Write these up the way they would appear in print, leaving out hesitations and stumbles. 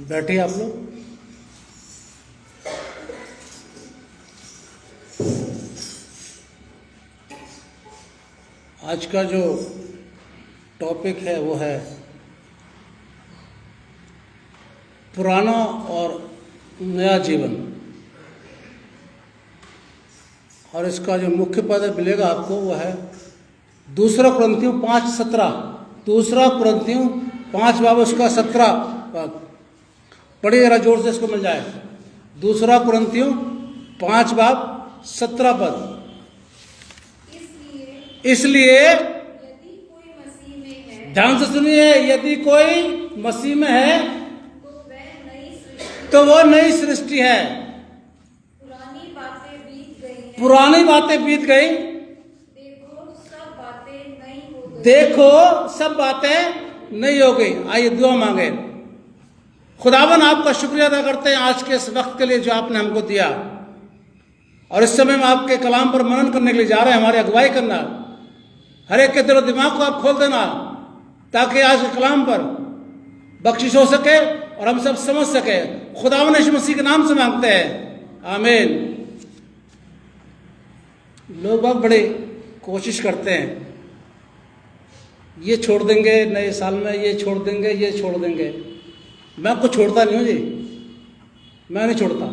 बैठे आप लोग। आज का जो टॉपिक है वो है पुराना और नया जीवन, और इसका जो मुख्य पद मिलेगा आपको वो है 2 कुरिन्थियों 5:17। 2 कुरिन्थियों 5 बाब उसका 17 पद पढ़िए जरा जोर से, इसको मिल जाए। 2 कुरिन्थियों 5 बाब 17 पद। इसलिए ध्यान से सुनिए, यदि कोई मसीह में है तो वो नई सृष्टि है। पुरानी बातें बीत गई, देखो सब बातें नई हो गई। आइए दुआ मांगे। खुदावन आपका शुक्रिया अदा करते हैं आज के इस वक्त के लिए जो आपने हमको दिया, और इस समय हम आपके कलाम पर मनन करने के लिए जा रहे हैं। हमारी अगुवाई करना, हर एक के दिल और दिमाग को आप खोल देना, ताकि आज के कलाम पर बख्शिश हो सके और हम सब समझ सके। खुदावन यीशु मसीह के नाम से मांगते हैं, आमीन। लोग बहुत बड़ी कोशिश करते हैं, ये छोड़ देंगे नए साल में, ये छोड़ देंगे, ये छोड़ देंगे। मैं कुछ छोड़ता नहीं हूँ जी, मैं नहीं छोड़ता।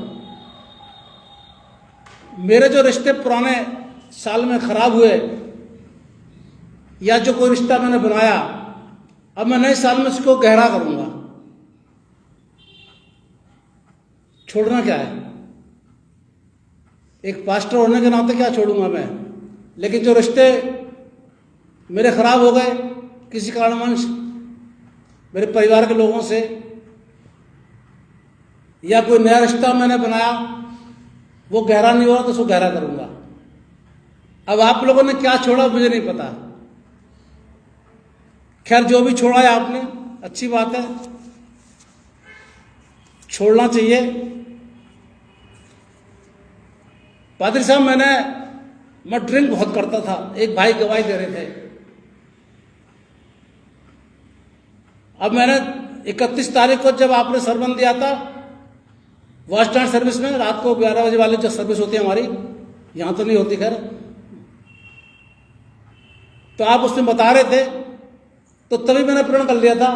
मेरे जो रिश्ते पुराने साल में खराब हुए, या जो कोई रिश्ता मैंने बनाया, अब मैं नए साल में उसको गहरा करूंगा। छोड़ना क्या है? एक पास्टर होने के नाते क्या छोड़ूंगा मैं? लेकिन जो रिश्ते मेरे खराब हो गए किसी कारणवश, मेरे परिवार के लोगों से, या कोई नया रिश्ता मैंने बनाया वो गहरा नहीं हो रहा, तो उसको गहरा करूंगा। अब आप लोगों ने क्या छोड़ा मुझे नहीं पता। खैर, जो भी छोड़ा है आपने, अच्छी बात है, छोड़ना चाहिए। पादरी साहब, मैं ड्रिंक बहुत करता था। एक भाई गवाही दे रहे थे। अब मैंने 31 तारीख को जब आपने सरबन दिया था बस स्टैंड सर्विस में, रात को 11 बजे वाली जो सर्विस होती है हमारी, यहां तो नहीं होती खैर, तो आप उसमें बता रहे थे, तो तभी मैंने प्रण कर लिया था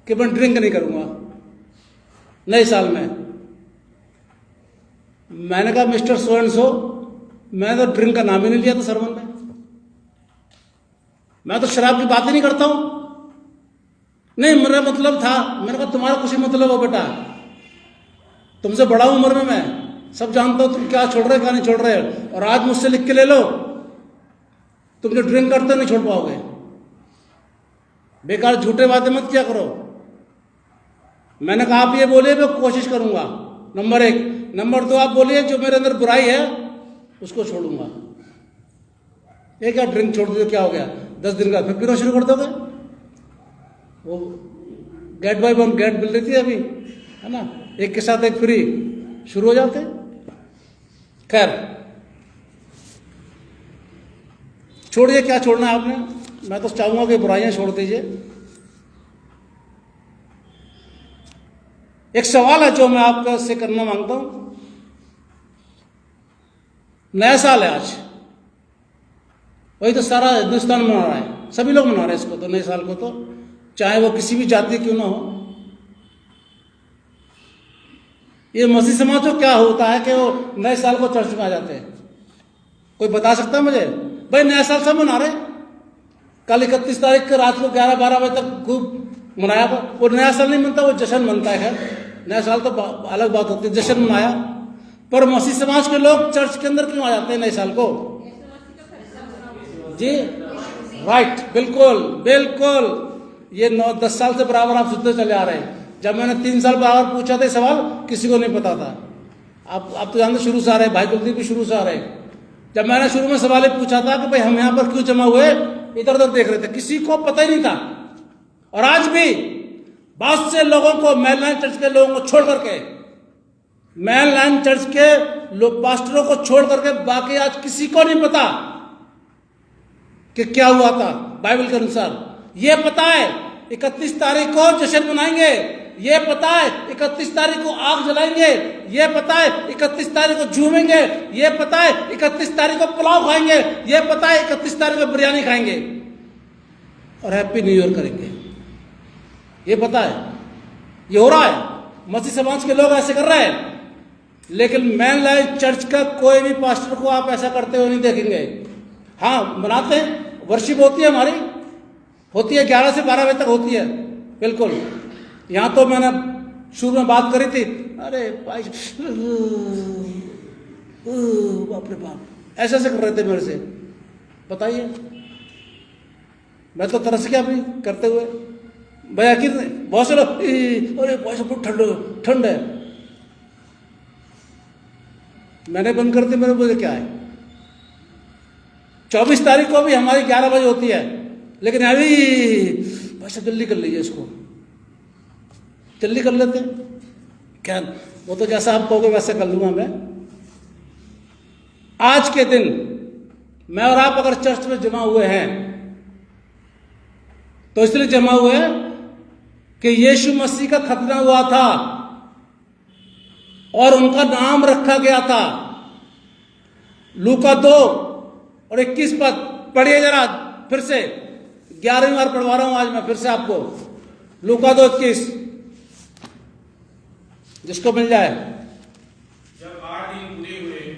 कि मैं ड्रिंक नहीं करूंगा नए साल में। मैंने कहा मिस्टर सो एंड सो, मैंने तो ड्रिंक का नाम ही नहीं लिया था सरमन में। मैं तो शराब की बात ही नहीं करता हूं। नहीं, मेरा मतलब था, मैंने कहा तुम्हारा कुछ ही मतलब हो बेटा, तुमसे बड़ा उम्र में मैं सब जानता हूं तुम क्या छोड़ रहे क्या नहीं छोड़ रहे, और आज मुझसे लिख के ले लो, तुम जो ड्रिंक करते नहीं छोड़ पाओगे। बेकार झूठे बातें मत किया करो। मैंने कहा आप ये बोलिए मैं कोशिश करूंगा, नंबर 1। नंबर 2, आप बोलिए जो मेरे अंदर बुराई है उसको छोड़ूंगा। ये क्या ड्रिंक छोड़ दो क्या हो गया? 10 दिन का फिर पीना शुरू कर दोगे? वो गेट बाय वन गेट मिल रही थी अभी, है ना, एक के साथ एक फ्री, शुरू हो जाते। खैर, छोड़िए, क्या छोड़ना है आपने। मैं तो चाहूंगा कि बुराइयां छोड़ दीजिए। एक सवाल है जो मैं आपका से करना मांगता हूं। नया साल है आज, वही तो सारा हिंदुस्तान मना रहा है, सभी लोग मना रहे हैं इसको, तो नए साल को, तो चाहे वो किसी भी जाति क्यों ना हो। ये मसीह समाज को क्या होता है कि वो नए साल को चर्च में आ जाते हैं? कोई बता सकता है मुझे? भाई नया साल सब मना रहे। कल 31 तारीख को रात को 11-12 बजे तक खूब मनाया। वो नया साल नहीं मनता, वो जश्न मनता है। नया साल तो अलग बात होती है, जश्न मनाया। पर मसीह समाज के लोग चर्च के अंदर क्यों आ जाते हैं नए साल को? जी राइट, बिल्कुल बिल्कुल। ये 9-10 साल से बराबर आप सुनते चले आ रहे हैं। जब मैंने 3 साल बराबर पूछा था सवाल, किसी को नहीं पता था। आप तो जानते शुरू से आ रहे, भाई कुलदीप भी शुरू से आ रहे। जब मैंने शुरू में सवाल पूछा था कि भाई हम यहाँ पर क्यों जमा हुए, इधर उधर देख रहे थे, किसी को पता ही नहीं था। और आज भी बहुत से लोगों को, मैनलाइन चर्च के लोगों को छोड़ करके, मैनलाइन चर्च के पास्टरों को छोड़ करके बाकी आज किसी को नहीं पता कि क्या हुआ था बाइबल के अनुसार। ये पता है 31 तारीख को जश्न मनाएंगे, ये पता है 31 तारीख को आग जलाएंगे, ये पता है 31 तारीख को झूमेंगे, ये पता है 31 तारीख को पुलाव खाएंगे, ये पता है 31 तारीख को बिरयानी खाएंगे और हैप्पी न्यू ईयर करेंगे। ये पता है, ये हो रहा है। मसीह समाज के लोग ऐसे कर रहे हैं, लेकिन मैन लाइफ चर्च का कोई भी पास्टर को आप ऐसा करते हुए नहीं देखेंगे। हाँ, मनाते हैं, वर्शिप होती है, हमारी होती है, 11 से 12 बजे तक होती है, बिल्कुल। यहाँ तो मैंने शुरू में बात करी थी, अरे भाई बाप रे बाप, ऐसे ऐसे कर रहे थे मेरे से, बताइए, मैं तो तरस गया अभी करते हुए। भैया कितने बहुत से लोग, अरे भाई सब ठंड है, मैंने बंद कर दी, मेरे मुझे क्या है। 24 तारीख को भी हमारी 11 बजे होती है, लेकिन अभी भाई साहब जल्दी कर लीजिए, इसको जल्दी कर लेते क्या, वो तो जैसा आप कहोगे वैसे कर लूंगा मैं। आज के दिन मैं और आप अगर चर्च में जमा हुए हैं तो इसलिए जमा हुए हैं कि यीशु मसीह का खतना हुआ था और उनका नाम रखा गया था। लूका 2 और 21 पद पढ़िए जरा फिर से, 11वीं बार पढ़वा रहा हूं आज मैं फिर से आपको। लूका 2:21, जिसको मिल जाए।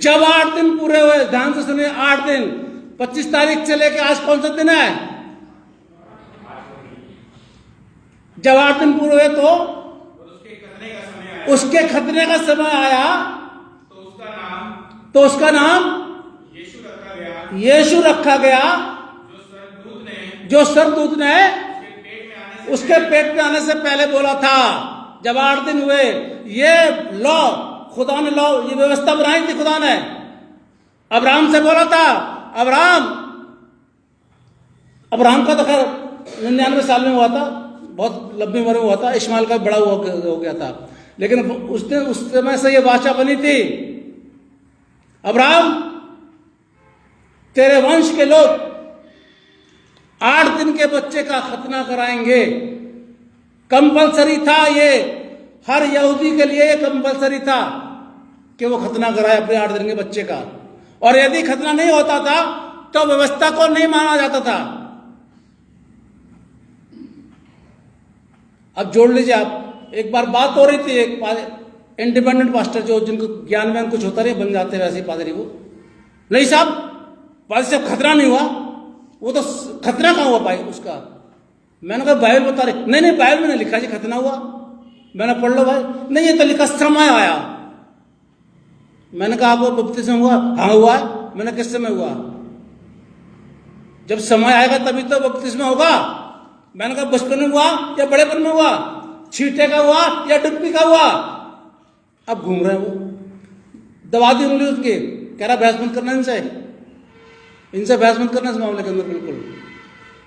जब 8 दिन पूरे हुए, ध्यान से सुनिए, 8 दिन, 25 तारीख से लेके आज कौन सा दिन है? जब 8 दिन पूरे हुए तो उसके खतने का समय आया, तो उसका नाम यीशु रखा गया, जो सरदूत ने उसके पेट में आने से पहले बोला था। जब 8 दिन हुए, ये लॉ खुदा ने, लॉ ये व्यवस्था बनाई थी खुदा ने। अब्राहम से बोला था, अब्राहम का तो खैर 99 साल में हुआ था, बहुत लंबी उम्र में हुआ था। इस्माइल का बड़ा हो गया था, लेकिन उसने उस समय से ये वाचा बनी थी, अब्राहम तेरे वंश के लोग 8 दिन के बच्चे का खतना कराएंगे। कंपलसरी था ये, हर यहूदी के लिए कंपलसरी था कि वो खतना कराए अपने 8 दिन के बच्चे का। और यदि खतना नहीं होता था तो व्यवस्था को नहीं माना जाता था। अब जोड़ लीजिए आप, एक बार बात हो रही थी, एक इंडिपेंडेंट पास्टर जो जिनको ज्ञान में कुछ होता नहीं, बन जाते वैसे ही पादरी को, नहीं साहब पादरी साहब खतरा नहीं हुआ, वो तो खतरा कहाँ हुआ भाई उसका। मैंने कहा बाइबल बता रहे, नहीं बाइबल में नहीं लिखा जी खतना हुआ। मैंने पढ़ लो भाई, नहीं ये तो लिखा समय आया। मैंने कहा आपको बपतिस्मा हुआ? हाँ हुआ। मैंने किस समय हुआ? जब समय आएगा तभी तो बपतिस्मा होगा। मैंने कहा बचपन में हुआ या बड़ेपन में हुआ, छींटे का हुआ या डुबकी का हुआ? अब घूम रहे हैं वो, दबा दी उंगली उसकी, कह रहा बहस मत करना इनसे बहस मत करना इस मामले के अंदर, बिल्कुल।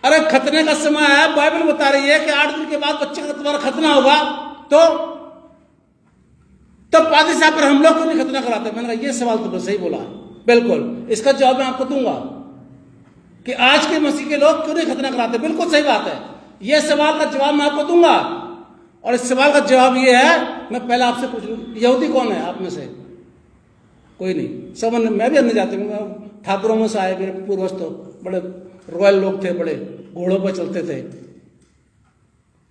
अरे खतने का समय आया, बाइबल बता रही है कि 8 दिन के बाद बच्चे का तुम्हारा खतना होगा, तो पादरी साहब पर हम लोग क्यों नहीं खतना कराते? मैंने कहा ये सवाल तो सही बोला है, बिल्कुल। इसका जवाब मैं आपको दूंगा कि आज के मसीह के लोग क्यों नहीं खतना कराते, बिल्कुल सही बात है। यह सवाल का जवाब मैं आपको दूंगा, और इस सवाल का जवाब ये है, मैं पहले आपसे पूछ लूं, यहूदी कौन है आप में से? कोई नहीं, सब मैं भी अन्य जाति में, ठाकुरों में से आए, मेरे पूर्वज तो बड़े रॉयल लोग थे, बड़े घोड़ों पर चलते थे,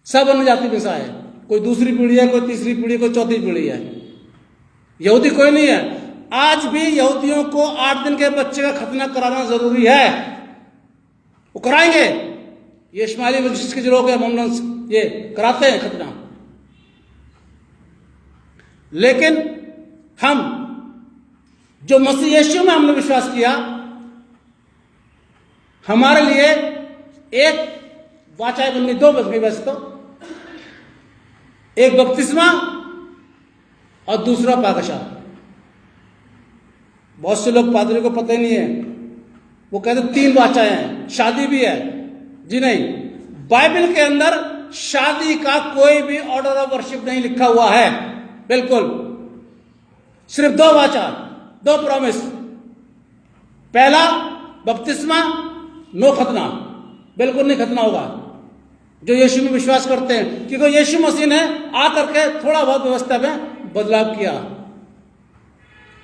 सब अन्य जाति में से आए। कोई दूसरी पीढ़ी है, कोई तीसरी पीढ़ी, कोई चौथी पीढ़ी है, यहूदी कोई नहीं है। आज भी यहूदियों को 8 दिन के बच्चे का खतना कराना जरूरी है, वो कराएंगे। ये इस्माइली वंश के जो लोग हैं, मोहम्मद, ये कराते हैं खतना। लेकिन हम जो मसीह यीशु में हमने विश्वास किया, हमारे लिए एक वाचा बन गई, 2 बन गई वैसे तो, एक बपतिस्मा और दूसरा पाकशाह। बहुत से लोग पादरी को पता ही नहीं है, वो कहते 3 वाचाएं हैं, शादी भी है। जी नहीं, बाइबल के अंदर शादी का कोई भी ऑर्डर ऑफ वर्शिप नहीं लिखा हुआ है, बिल्कुल। सिर्फ 2 वाचा, 2 प्रॉमिस। पहला बपतिस्मा, नो खतना, बिल्कुल नहीं खतना होगा। जो यीशु में विश्वास करते हैं, क्योंकि यीशु मसीह ने आकर के थोड़ा बहुत व्यवस्था में बदलाव किया।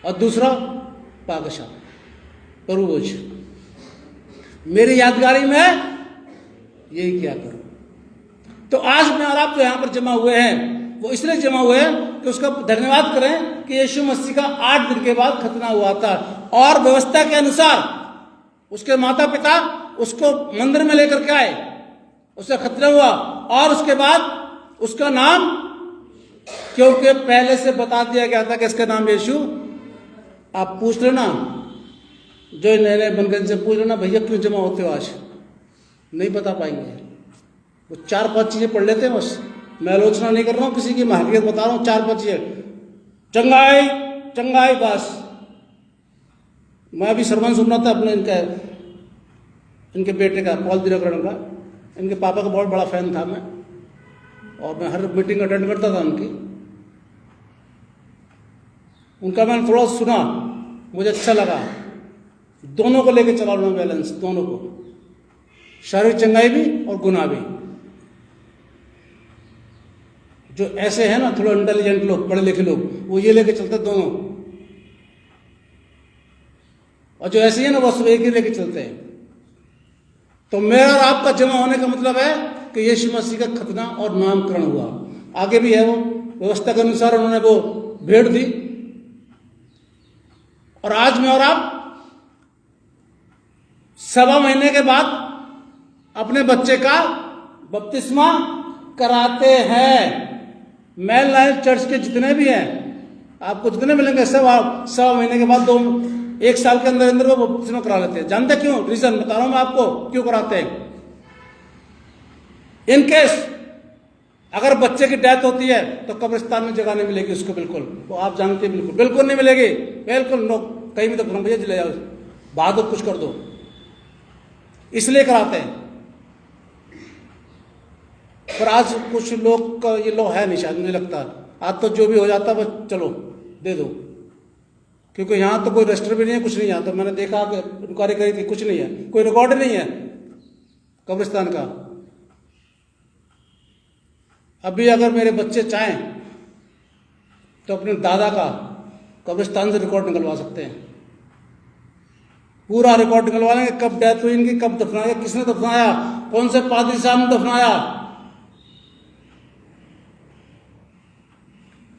और दूसरा पाकशाला, प्रभुभोज। मेरी यादगारी में यही किया करो। तो आज मैं और आप जो यहां पर जमा हुए हैं, वो इसलिए जमा हुए हैं कि उसका धन्यवाद करें कि यीशु मसीह का 8 दिन के बाद खतना हुआ था, और व्यवस्था के अनुसार उसके माता पिता उसको मंदिर में लेकर के आए, उसका खतना हुआ, और उसके बाद उसका नाम, क्योंकि पहले से बता दिया गया था कि इसका नाम यीशु। आप पूछ लेना, जो नए नए बनगंज से पूछ लेना, भैया क्यों जमा होते हो आज, नहीं बता पाएंगे। वो 4-5 चीजें पढ़ लेते हैं बस। मैं आलोचना नहीं कर रहा हूं किसी की, मैं हकीकत बता रहा हूं। 4-5 चीजें, चंगाई चंगाई बस। मैं अभी सरमन सुन रहा था अपने इनके बेटे का, पॉल दिनकरण का। इनके पापा का बहुत बड़ा फैन था मैं, और मैं हर मीटिंग अटेंड करता था उनकी। उनका मैंने थोड़ा सुना, मुझे अच्छा लगा। दोनों को लेके चला उन्होंने, बैलेंस दोनों को, शारीरिक चंगाई भी और गुनाह भी। जो ऐसे हैं ना थोड़ा इंटेलिजेंट लोग, पढ़े लिखे लोग, वो ये लेके चलते दोनों, और जो ऐसे है ना वो सब एक ही लेके चलते हैं। तो मेरा और आपका जमा होने का मतलब है कि यीशु मसीह का खतना और नामकरण हुआ। आगे भी है वो, व्यवस्था के अनुसार उन्होंने वो भेंट दी, और आज मैं और आप 1.25 महीने के बाद अपने बच्चे का बपतिस्मा कराते हैं। मेल लाइफ चर्च के जितने भी हैं, आपको जितने मिलेंगे सब आप 1.25 महीने के बाद 1 साल के अंदर अंदर वो बपतिस्मा करा लेते हैं। जानते क्यों? रीजन बता रहा हूं मैं आपको क्यों कराते हैं। इन केस अगर बच्चे की डेथ होती है तो कब्रिस्तान में जगह नहीं मिलेगी उसको, बिल्कुल, वो आप जानते हैं, बिल्कुल बिल्कुल नहीं मिलेगी, बिल्कुल नो। कहीं भी तो भैया ले जाओ, बाद कुछ कर दो, इसलिए कराते हैं। पर आज कुछ लोग का ये लो है नहीं, शायद मुझे लगता है। आज तो जो भी हो जाता है बस चलो दे दो, क्योंकि यहाँ तो कोई रजिस्टर भी नहीं है, कुछ नहीं है। तो मैंने देखा कि इंक्वायरी करी थी, कुछ नहीं है, कोई रिकॉर्ड नहीं है कब्रिस्तान का। अभी अगर मेरे बच्चे चाहें तो अपने दादा का कब्रिस्तान से रिकॉर्ड निकलवा सकते हैं, पूरा रिकॉर्ड निकलवा लेंगे, कब डेथ हुई इनकी, कब दफनाया, किसने दफनाया, कौन से पादरी साहब ने दफनाया।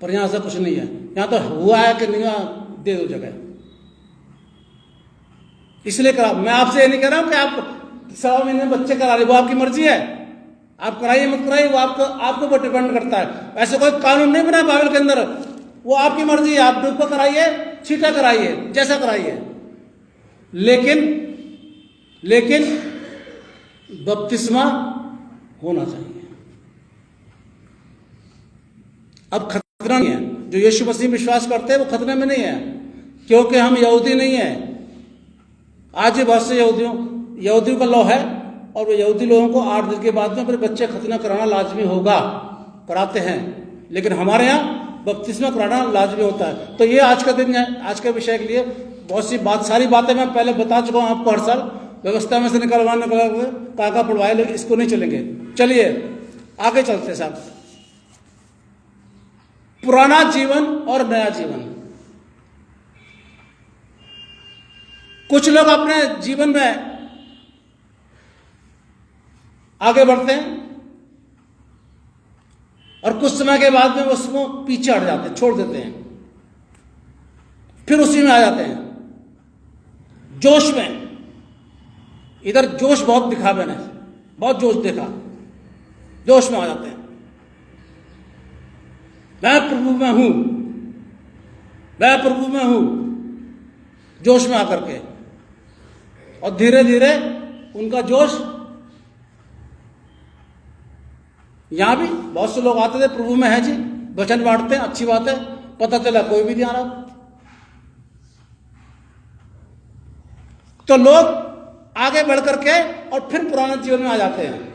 पर यहां से कुछ नहीं है, यहां तो हुआ है कि नहीं, दे दो जगह, इसलिए करा। मैं आपसे ये नहीं कह रहा हूं कि आप 1.25 महीने में बच्चे करा ले, वो आपकी मर्जी है, आप कराइए मत कराइए, वो आपके ऊपर डिपेंड करता है। ऐसे कोई कानून नहीं बना बाइबल के अंदर, वो आपकी मर्जी है। आप डूबा कराइए, छीटा कराइए, जैसा कराइए, लेकिन बपतिस्मा होना चाहिए। अब खतरा नहीं है, जो यीशु मसीह में विश्वास करते हैं वो खतरे में नहीं है, क्योंकि हम यहूदी नहीं है। आज ये बहुत से यहूदियों का लॉ है, और वो यहूदी लोगों को 8 दिन के बाद में अपने बच्चे खतना कराना लाजमी होगा, कराते हैं। लेकिन हमारे यहाँ बपतिस्मा कराना लाजमी होता है। तो ये आज का दिन है, आज के विषय के लिए बहुत सी सारी बातें मैं पहले बता चुका हूं आपको। हर साल व्यवस्था में से निकलवाने काका पढ़वाए, लेकिन इसको नहीं चलेंगे। चलिए आगे चलते साहब। पुराना जीवन और नया जीवन। कुछ लोग अपने जीवन में आगे बढ़ते हैं और कुछ समय के बाद में उसको पीछे हट जाते हैं, छोड़ देते हैं, फिर उसी में आ जाते हैं जोश में। इधर जोश बहुत दिखा मैंने, बहुत जोश देखा, जोश में आ जाते हैं, मैं प्रभु में हूं, मैं प्रभु में हूं, जोश में आकर के। और धीरे धीरे उनका जोश, यहां भी बहुत से लोग आते थे प्रभु में है जी, वचन बांटते हैं, अच्छी बात है, पता चला कोई भी नहीं आ रहा। तो लोग आगे बढ़ करके और फिर पुराने जीवन में आ जाते हैं।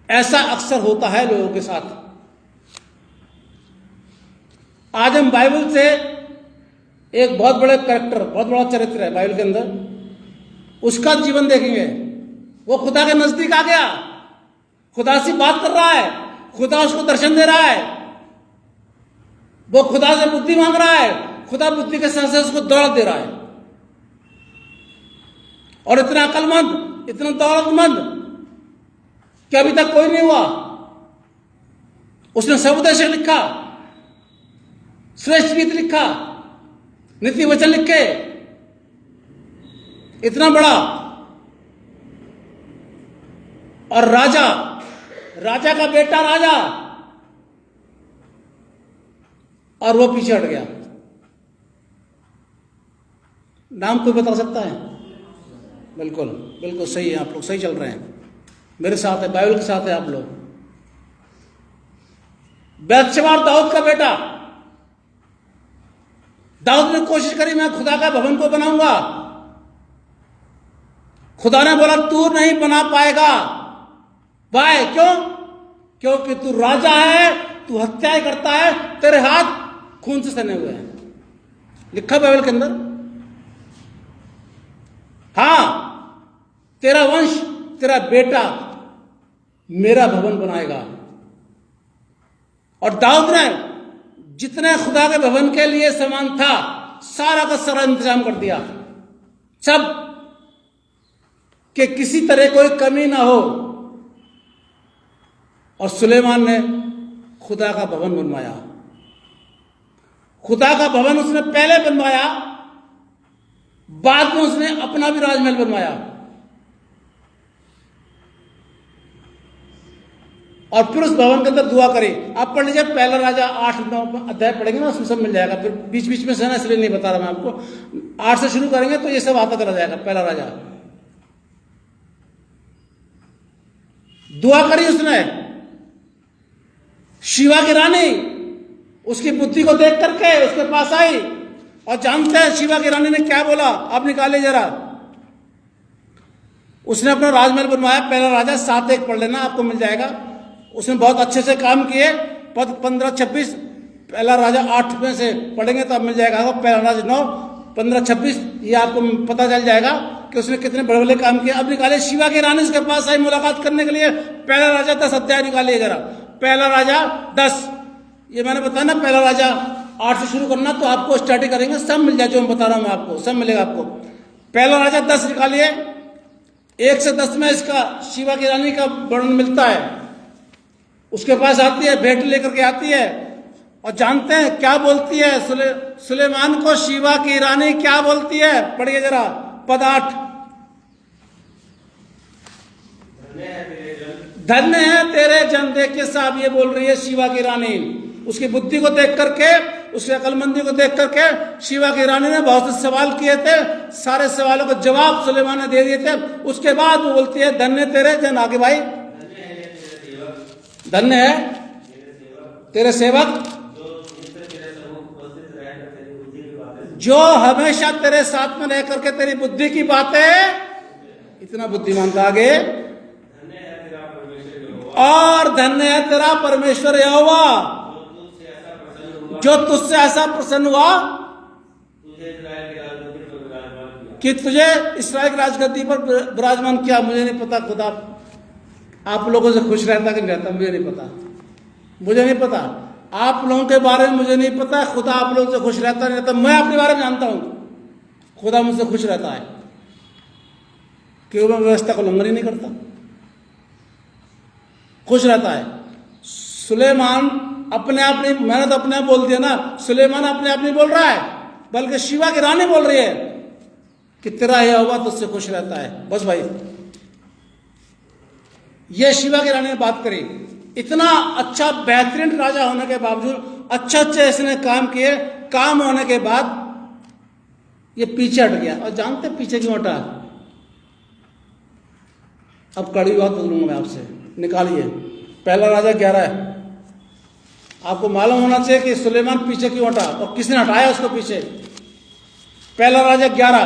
ऐसा अक्सर होता है लोगों के साथ। आज हम बाइबल से एक बहुत बड़े कैरेक्टर, बहुत बड़ा चरित्र है बाइबल के अंदर, उसका जीवन देखेंगे। वो खुदा के नजदीक आ गया, खुदा से बात कर रहा है, खुदा उसको दर्शन दे रहा है, वो खुदा से बुद्धि मांग रहा है, खुदा बुद्धि के साथ साथ उसको दौलत दे रहा है। और इतना अकलमंद, इतना दौलतमंद कि अभी तक कोई नहीं हुआ। उसने सर्वोदय लिखा, श्रेष्ठ गीत लिखा, नीति वचन लिखे, इतना बड़ा। और राजा, राजा का बेटा राजा, और वो पीछे हट गया। नाम कोई बता सकता है? बिल्कुल बिल्कुल सही है, आप लोग सही चल रहे हैं, मेरे साथ है, बाइबल के साथ है आप लोग। बैतशेबा दाऊद का बेटा, दाऊद ने कोशिश करी मैं खुदा का भवन को बनाऊंगा। खुदा ने बोला तू नहीं बना पाएगा। वाय? क्यों? क्योंकि तू राजा है, तू हत्याएं करता है, तेरे हाथ खून से सने हुए हैं, लिखा बाइबल के अंदर। हाँ, तेरा वंश, तेरा बेटा मेरा भवन बनाएगा। और दाऊद ने जितने खुदा के भवन के लिए सामान था सारा का सारा इंतजाम कर दिया, सब, कि किसी तरह कोई कमी ना हो। और सुलेमान ने खुदा का भवन बनवाया। खुदा का भवन उसने पहले बनवाया, बाद में उसने अपना भी राजमहल बनवाया। और फिर उस भवन के अंदर दुआ करी। आप पढ़ लीजिए, पहला राजा 8-9 अध्याय पढ़ेंगे ना, उसमें सब मिल जाएगा। फिर बीच बीच में से ना, इसलिए नहीं बता रहा मैं आपको। 8 से शुरू करेंगे तो ये सब आता चला जाएगा। पहला राजा, दुआ करी उसने। शिवा की रानी उसकी बुद्धि को देख करके उसके पास आई, और जानते हैं शिवा की रानी ने क्या बोला? आप निकाले जरा। उसने अपना राजमहल बनवाया। पहला राजा 7-1 पढ़ लेना, आपको मिल जाएगा। उसने बहुत अच्छे से काम किए। पद 15-26, पहला राजा 8 में से पढ़ेंगे तो आप मिल जाएगा। पहला राजा 9, 15-26, ये आपको पता चल जाएगा कि उसने कितने बड़े बड़े काम किए। अब निकाले, शिवा की रानी उसके पास आई मुलाकात करने के लिए। पहला राजा 10 अध्याय निकालिए जरा। पहला राजा 10, ये मैंने बताया ना, पहला राजा 8 से शुरू करना, तो आपको स्टार्टिंग करेंगे, सब मिल जाए जो मैं बता रहा हूं मैं आपको, सब मिलेगा आपको। पहला राजा 10 निकालिए, 1 से 10 में इसका शिवा की रानी का वर्णन मिलता है। उसके पास आती है, भेंट लेकर के आती है, और जानते हैं क्या बोलती है? सुलेमान को शिवा की रानी क्या बोलती है? पढ़िए जरा, पद 8। धन्य है तेरे जन। देखिए साहब, ये बोल रही है शिवा की रानी। उसकी बुद्धि को देख करके, उसकी अकलमंदी को देख करके शिवा की रानी ने बहुत से सवाल किए थे। सारे सवालों का जवाब सुलेमान ने दे दिए थे। उसके बाद वो बोलती है धन्य तेरे जन। आगे भाई, धन्य है तेरे सेवक जो हमेशा तेरे साथ में रह करके तेरी बुद्धि की बातें, इतना बुद्धिमान था। आगे, और धन्य है तेरा परमेश्वर यहोवा जो तुझसे ऐसा प्रसन्न हुआ कि तुझे इस्राएल की राजगद्दी पर विराजमान किया। मुझे नहीं पता खुदा आप लोगों से खुश रहता कि नहीं रहता, मुझे नहीं पता, मुझे नहीं पता। आप लोगों के बारे में मुझे नहीं पता खुदा आप लोगों से खुश रहता नहीं रहता। मैं अपने बारे में जानता हूं, खुदा मुझसे खुश रहता है क्योंकि मैं व्यवस्था का उल्लंघन ही नहीं करता, खुश रहता है। सुलेमान अपने आप नहीं, मैंने तो अपने आप बोल दिया ना, सुलेमान अपने आप नहीं बोल रहा है, बल्कि शिवा की रानी बोल रही है कि तेरा यहोवा तुझसे खुश रहता है। बस भाई, ये शिवा की रानी ने बात करी। इतना अच्छा बेहतरीन राजा होने के बावजूद, अच्छे अच्छे इसने काम किए, काम होने के बाद ये पीछे हट गया। और जानते पीछे क्यों हटा? अब कड़ी बात बोलूंगा मैं आपसे, निकालिए। पहला राजा 11 है। आपको मालूम होना चाहिए कि सुलेमान पीछे क्यों हटा और किसने हटाया उसको पीछे। पहला राजा 11,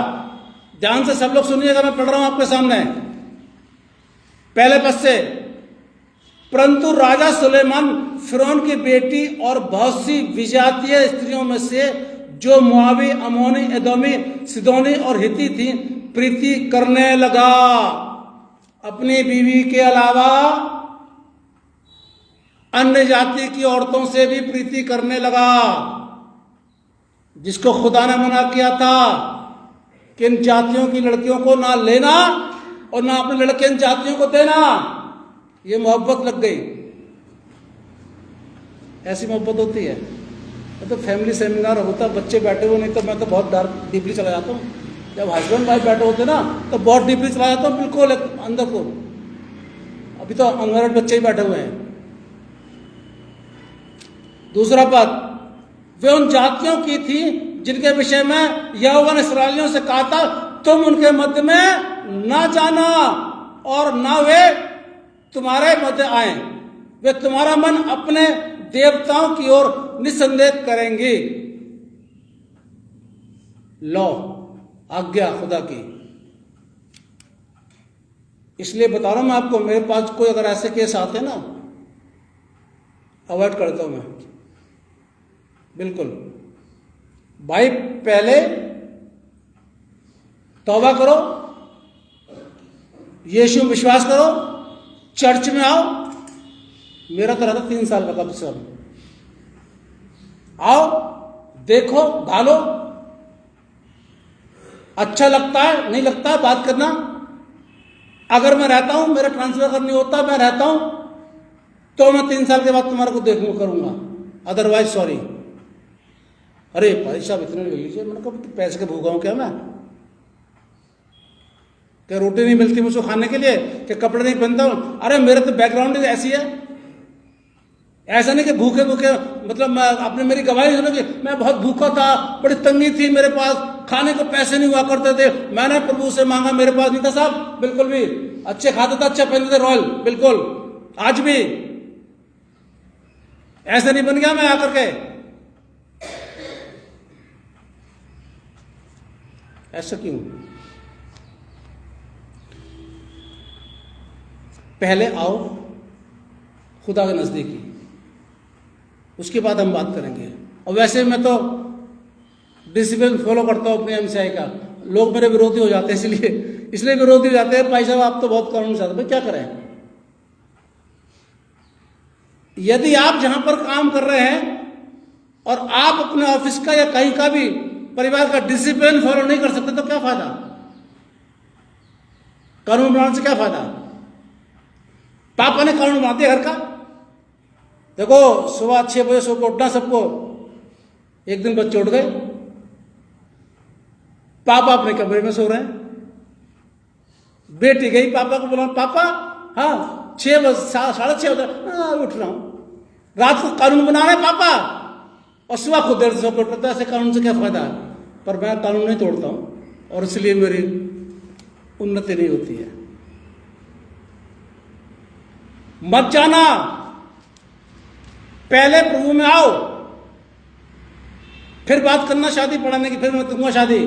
ध्यान से सब लोग सुनिएगा, मैं पढ़ रहा हूं आपके सामने पहले पद से। परंतु राजा सुलेमान फिरौन की बेटी और बहुत सी विजातीय स्त्रियों में से जो मोआबी, अमोनी, एदोमी, सिदोनी और हित्ती थी प्रीति करने लगा। अपनी बीवी के अलावा अन्य जाति की औरतों से भी प्रीति करने लगा, जिसको खुदा ने मना किया था कि इन जातियों की लड़कियों को ना लेना और ना अपने लड़के इन जातियों को देना। ये मोहब्बत लग गई। ऐसी मोहब्बत होती है। तो फैमिली सेमिनार होता, बच्चे बैठे हुए, नहीं तो मैं तो बहुत डीपली चला जाता हूँ। जब हस्बैंड वाइफ बैठे होते ना तो बहुत डीपली चला जाता हूँ, बिल्कुल अंदर को। अभी तो अनमैरिड बच्चे ही बैठे हुए हैं। दूसरा पद, वे उन जातियों की थी जिनके विषय में यहोवा ने इस्राएलियों से कहा था, तुम उनके मध्य में ना जाना और ना वे तुम्हारे मध्य आए। वे तुम्हारा मन अपने देवताओं की ओर निसंदेह करेंगी। लो, आज्ञा खुदा की। इसलिए बता रहा हूं मैं आपको, मेरे पास कोई अगर ऐसे केस आते ना, अवॉइड करता हूं मैं बिल्कुल। भाई पहले तौबा करो, यीशु में विश्वास करो, चर्च में आओ। मेरा तो रहता 3 साल का कब से। आओ, देखो, भालो, अच्छा लगता है नहीं लगता है बात करना। अगर मैं रहता हूं, मेरा ट्रांसफर करनी होता, मैं रहता हूं तो मैं 3 साल के बाद तुम्हारे को देखूंगा, करूंगा, अदरवाइज सॉरी। अरे भाई साहब इतने ले लीजिए। मैंने कहा पैसे के भूखा हूं क्या मैं? क्या रोटी नहीं मिलती मुझको खाने के लिए? क्या कपड़े नहीं पहनता हूं? अरे मेरे तो बैकग्राउंड ऐसी है। ऐसा नहीं कि भूखे भूखे, मतलब मैं आपने मेरी गवाही सुनो कि मैं बहुत भूखा था, बड़ी तंगी थी, मेरे पास खाने को पैसे नहीं हुआ करते थे, मैंने प्रभु से मांगा, मेरे पास नहीं था साहब बिल्कुल भी। अच्छे खाते थे, अच्छा पहनते थे, रॉयल बिल्कुल। आज भी ऐसे नहीं बन गया मैं आकर के। ऐसा क्यों? पहले आओ खुदा के नजदीकी, उसके बाद हम बात करेंगे। और वैसे मैं तो डिसिप्लिन फॉलो करता हूं अपने एमसीआई का। लोग मेरे विरोधी हो जाते हैं, इसलिए विरोधी हो जाते हैं। भाई साहब आप तो बहुत कानून चाहते, भाई क्या करें? यदि आप जहां पर काम कर रहे हैं और आप अपने ऑफिस का या कहीं का भी परिवार का डिसिप्लिन फॉलो नहीं कर सकते तो क्या फायदा? कानून बनाने से क्या फायदा? पापा ने कानून बना दिया घर का। देखो सुबह 6 बजे सो के उठना सबको। एक दिन बच्चे उठ गए, पापा अपने कमरे में सो रहे हैं। बेटी गई पापा को बोला, पापा हाँ 6 बजे 6:30 बजे उठ रहा हूं। रात को कानून बना रहे पापा और सुबह खुद देर से सो के उठता है। ऐसे कानून से क्या फायदा है? पर मैं कानून नहीं तोड़ता हूं और इसलिए मेरी उन्नति नहीं होती है। मत जाना, पहले प्रभु में आओ, फिर बात करना शादी पढ़ाने की, फिर मैं दूंगा शादी।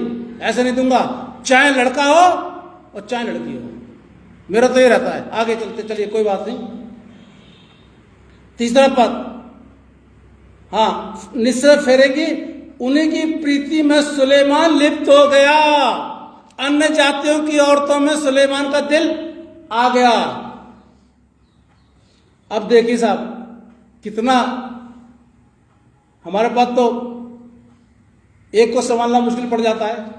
ऐसे नहीं दूंगा, चाहे लड़का हो और चाहे लड़की हो। मेरा तो ये रहता है। आगे चलते चलिए, कोई बात नहीं। तीसरा पद, हाँ, निस्सर फेरेगी, उन्हीं की प्रीति में सुलेमान लिप्त हो गया। अन्य जातियों की औरतों में सुलेमान का दिल आ गया। अब देखिए साहब कितना, हमारे पास तो एक को संभालना मुश्किल पड़ जाता है?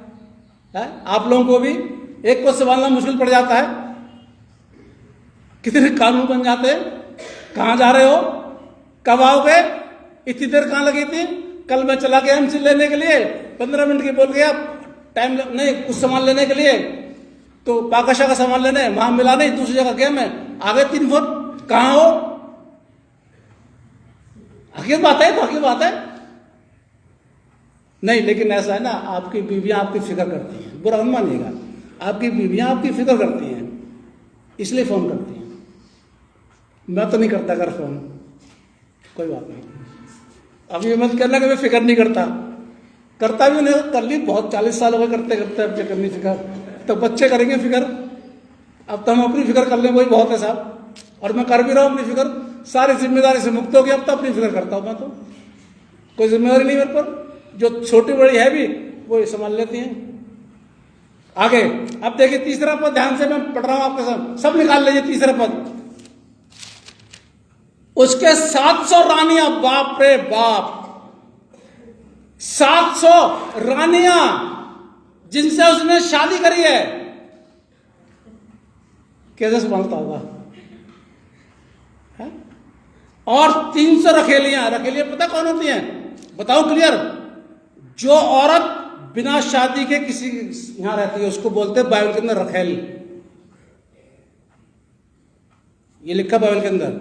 आप लोगों को भी एक को संभालना मुश्किल पड़ जाता है। कितने कानून बन जाते हैं। कहां जा रहे हो, कब आओगे, इतनी देर कहां लगी थी? कल मैं चला गया एमसी लेने के लिए, 15 मिनट की बोल गया, टाइम नहीं, कुछ सामान लेने के लिए, तो पाकाशा का सामान लेने, वहां मिला नहीं, दूसरी जगह गया मैं, आ गए 3 फोन। कहां हो? हकीकत बात है, तो हकीकत बात है नहीं। लेकिन ऐसा है ना, आपकी बीवियां आपकी फिक्र करती हैं, बुरा मत मानिएगा। आपकी बीवियां आपकी फिक्र करती हैं, इसलिए फोन करती हैं। मैं तो नहीं करता कर फोन, कोई बात नहीं। अब ये मत करना कि मैं फिक्र नहीं करता, करता भी नहीं, कर ली बहुत 40 साल हो गए करते करते। अब करनी फिक्र तो बच्चे करेंगे फिक्र, अब तो हम अपनी फिक्र कर लें, वही बहुत है साहब। और मैं कर भी रहा हूं अपनी फिक्र, सारी जिम्मेदारी से मुक्त हो गया। अब तो अपनी फिक्र करता हूं मैं, तो कोई जिम्मेदारी नहीं मेरे पर। जो छोटी बड़ी है भी वो संभाल लेती हैं। आगे अब देखिए तीसरा पद, ध्यान से मैं पढ़ रहा हूं आपके साथ, सब निकाल लीजिए तीसरा पद। उसके 700 रानियां, बाप रे बाप, 700 रानियां जिनसे उसने शादी करी है। कैसे संभालता होगा? है? और 300 रखेलियां। रखेलियां पता कौन होती हैं? बताओ क्लियर। जो औरत बिना शादी के किसी यहां रहती है उसको बोलते हैं बाइबल के अंदर रखेल। ये लिखा बाइबल के अंदर।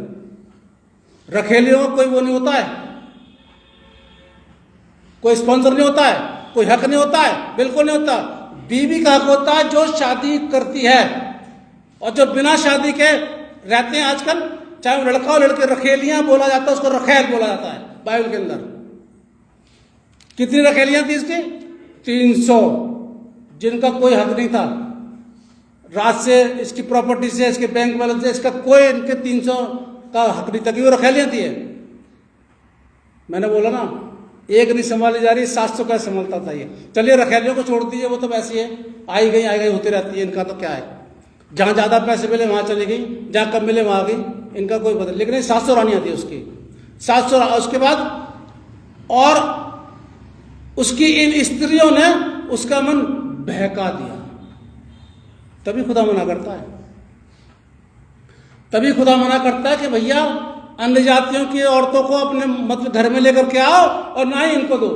रखेलियों को कोई वो नहीं होता है, कोई स्पॉन्सर नहीं होता है, कोई हक नहीं होता है, बिल्कुल नहीं होता। बीवी का हक होता है जो शादी करती है, और जो बिना शादी के रहते हैं आजकल, चाहे वो लड़का हो लड़के, रखेलियां बोला जाता है, उसको रखेल बोला जाता है बाइबल के अंदर। कितनी रखेलियां थी इसकी? 300, जिनका कोई हक नहीं था। राज से, इसकी प्रॉपर्टी से, इसके बैंक बैलेंस से, इसका कोई, इनके 300 का हक नहीं था कि वो रखेलियां थी। मैंने बोला ना, एक नहीं संभाली जा रही, 700 का संभालता था ये। चलिए रखेलियों को छोड़ दीजिए, वो तो वैसी है, आई गई होती रहती है, इनका तो क्या है। जहां ज्यादा पैसे मिले वहां चली गई, जहां कम मिले वहां गई, इनका कोई बदल। लेकिन 700 रानियां थी उसकी, 700। उसके बाद और उसकी इन स्त्रियों ने उसका मन बहका दिया। तभी खुदा मना करता है, तभी खुदा मना करता है कि भैया अन्य जातियों की औरतों को अपने मतलब घर में लेकर के आओ और ना ही इनको दो।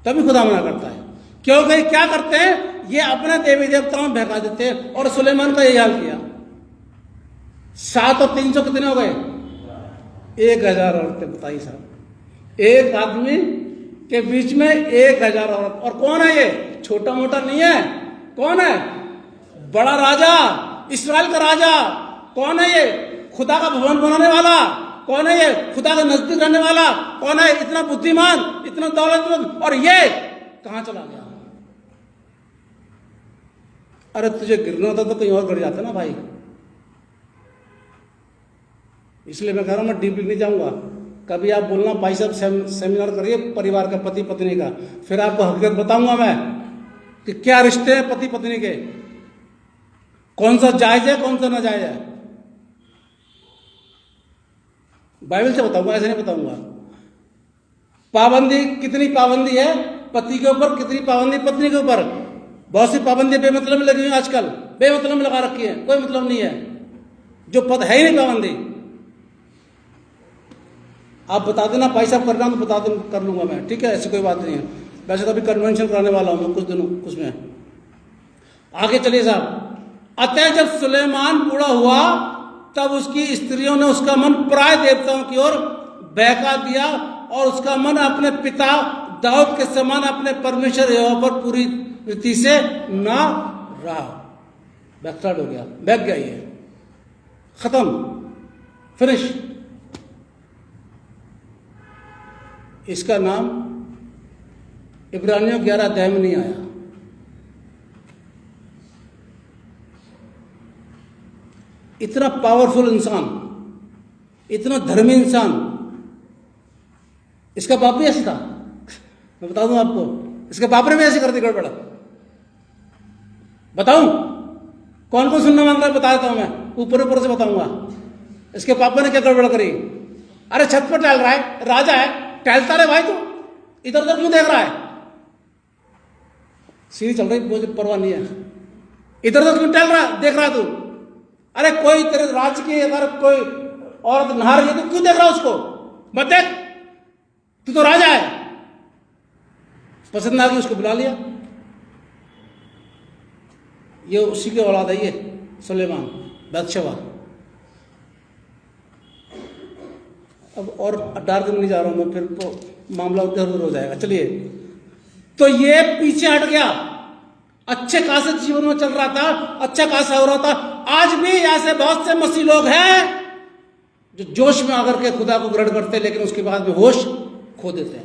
तभी खुदा मना करता है, क्योंकि क्या करते हैं ये, अपने देवी देवताओं में बहका देते हैं। और सुलेमान का यही हाल किया। 7 और 300 कितने हो गए? 1000 औरतें। बताइए साहब, एक आदमी के बीच में 1000 औरत। और कौन है ये? छोटा मोटा नहीं है। कौन है? बड़ा राजा, इस्राएल का राजा। कौन है ये? खुदा का भवन बनाने वाला। कौन है ये? खुदा के नजदीक रहने वाला। कौन है? इतना बुद्धिमान, इतना दौलतमंद। और ये कहां चला गया? अरे तुझे गिरना होता तो कहीं और गिर जाता ना भाई। इसलिए मैं कह रहा हूं, मैं डीप नहीं जाऊंगा। कभी आप बोलना भाई साहब सेमिनार करिए परिवार का, पति पत्नी का, फिर आपको हकीकत बताऊंगा मैं कि क्या रिश्ते हैं पति पत्नी के, कौन सा जायज है कौन सा नाजायज है। बाइबल से बताऊंगा, ऐसे नहीं बताऊंगा। पाबंदी, कितनी पाबंदी है पति के ऊपर, कितनी पाबंदी पत्नी के ऊपर। बहुत सी पाबंदी बेमतलब में लगी हुई आजकल, बेमतलब में लगा रखी है, कोई मतलब नहीं है, जो पद है ही नहीं पाबंदी। आप बता देना भाई साहब करना तो बता दो, कर लूंगा मैं, ठीक है, ऐसी कोई बात नहीं है। वैसे तो अभी कन्वेंशन कराने वाला हूं मैं कुछ दिनों, कुछ में। आगे चलिए साहब। अतः जब सुलेमान बूढ़ा हुआ तब उसकी स्त्रियों ने उसका मन पराय देवताओं की ओर बहका दिया, और उसका मन अपने पिता दाऊद के समान अपने परमेश्वर यहोवा पर पूरी रीति से ना रहा। बैकवर्ड हो गया, बैक गया, ये खत्म, फिनिश। इसका नाम इब्रानियों 11 अध्याय में नहीं आया। इतना पावरफुल इंसान, इतना धर्मी इंसान, इसका बाप भी ऐसा था। मैं बता दूं आपको, इसके बाप ने भी ऐसे कर दी गड़बड़। बताऊं कौन कौन सुनना मांग रहा है? बता देता हूं मैं, ऊपर ऊपर से बताऊंगा। इसके पापा ने क्या गड़बड़ करी? अरे छत पर टहल रहा है, राजा है, टहलता रहे भाई, तू इधर उधर क्यों देख रहा है? सीढ़ी चल रही, मुझे परवाह नहीं है, इधर उधर क्यों टहल रहा, देख रहा है तू? अरे कोई तेरे राज्य की अगर कोई औरत नहा रही है तो क्यों देख रहा है उसको? मत देख, तू तो राजा है। पसंद आ गई, उसको बुला लिया। ये उसी की औलाद है, ये सुलेमान, बादशाह। अब और डार्क नहीं जा रहा हूं मैं, फिर तो मामला उधर उधर हो जाएगा। चलिए, तो ये पीछे हट गया। अच्छे खासे जीवन में चल रहा था, अच्छा खासा हो रहा था। आज भी ऐसे बहुत से मसीह लोग हैं जो जोश में आकर के खुदा को ग्रहण करते हैं, लेकिन उसके बाद में होश खो देते हैं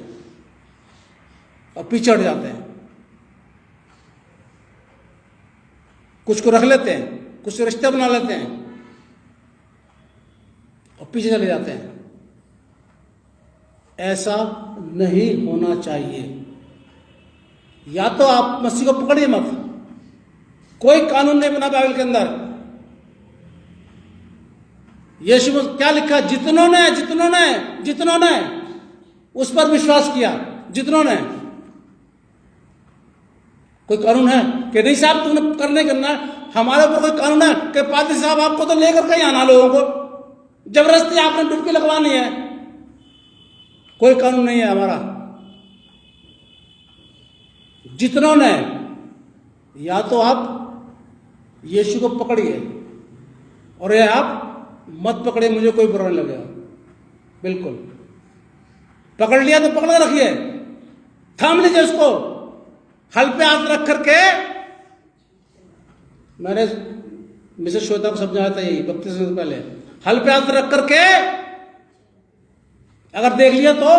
और पीछे हट जाते हैं। कुछ को रख लेते हैं, कुछ से रिश्ते बना लेते हैं और पीछे चले जाते हैं। ऐसा नहीं होना चाहिए। या तो आप मसीह को पकड़िए मत, कोई कानून नहीं बना बाइबल के अंदर। यीशु में क्या लिखा है? जितनों ने उस पर विश्वास किया, जितनों ने। कोई कानून है कि नहीं साहब तुमने करना? हमारे ऊपर कोई कानून है कि पादरी साहब आपको तो लेकर कहीं आना, लोगों को जबरदस्ती आपने डुबकी लगवानी है? कोई कानून नहीं है हमारा। जितनों ने, या तो आप यीशु को पकड़िए और ये आप मत पकड़िए, मुझे कोई बुरा नहीं लगेगा। बिल्कुल पकड़ लिया तो पकड़ रखिए, थाम लीजिए उसको, हल पे हाथ रख करके। मैंने मिसेस श्वेता को समझाया था यही बपतिस्मे से पहले, हल पे हाथ रख करके अगर देख लिया तो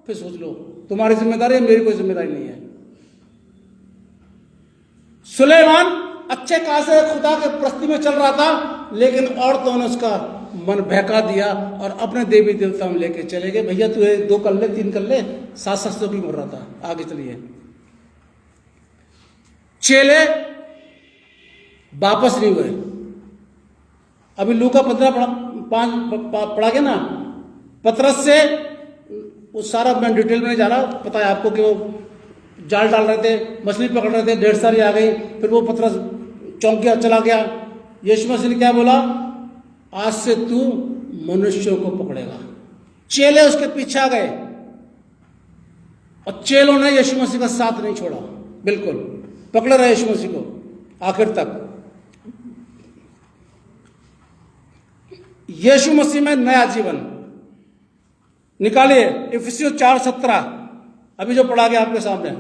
फिर सोच लो, तुम्हारी जिम्मेदारी है, मेरी कोई जिम्मेदारी नहीं है। सुलेमान अच्छे खासे खुदा के प्रस्ती में चल रहा था, लेकिन औरतों ने उसका मन बहका दिया और अपने देवी देवता में लेके चले गए। भैया तू 2 कर ले, 3 कर ले, 700 की मर रहा था। आगे चलिए, चेले वापस नहीं हुए। अभी लूका 15:5 पढ़ा गया ना, पतरस से वो सारा मैं डिटेल में नहीं जा रहा, पता है आपको कि वो जाल डाल रहे थे, मछली पकड़ रहे थे, 1.5 साल आ गई, फिर वो पतरस चौंक गया, चला गया। यीशु मसीह ने क्या बोला? आज से तू मनुष्यों को पकड़ेगा। चेले उसके पीछे आ गए और चेलों ने यीशु मसीह का साथ नहीं छोड़ा, बिल्कुल पकड़े रहे यीशु मसीह को आखिर तक। यीशु मसीह में नया जीवन निकालिए। इफिसियों 4:17 अभी जो पढ़ा गया आपके सामने,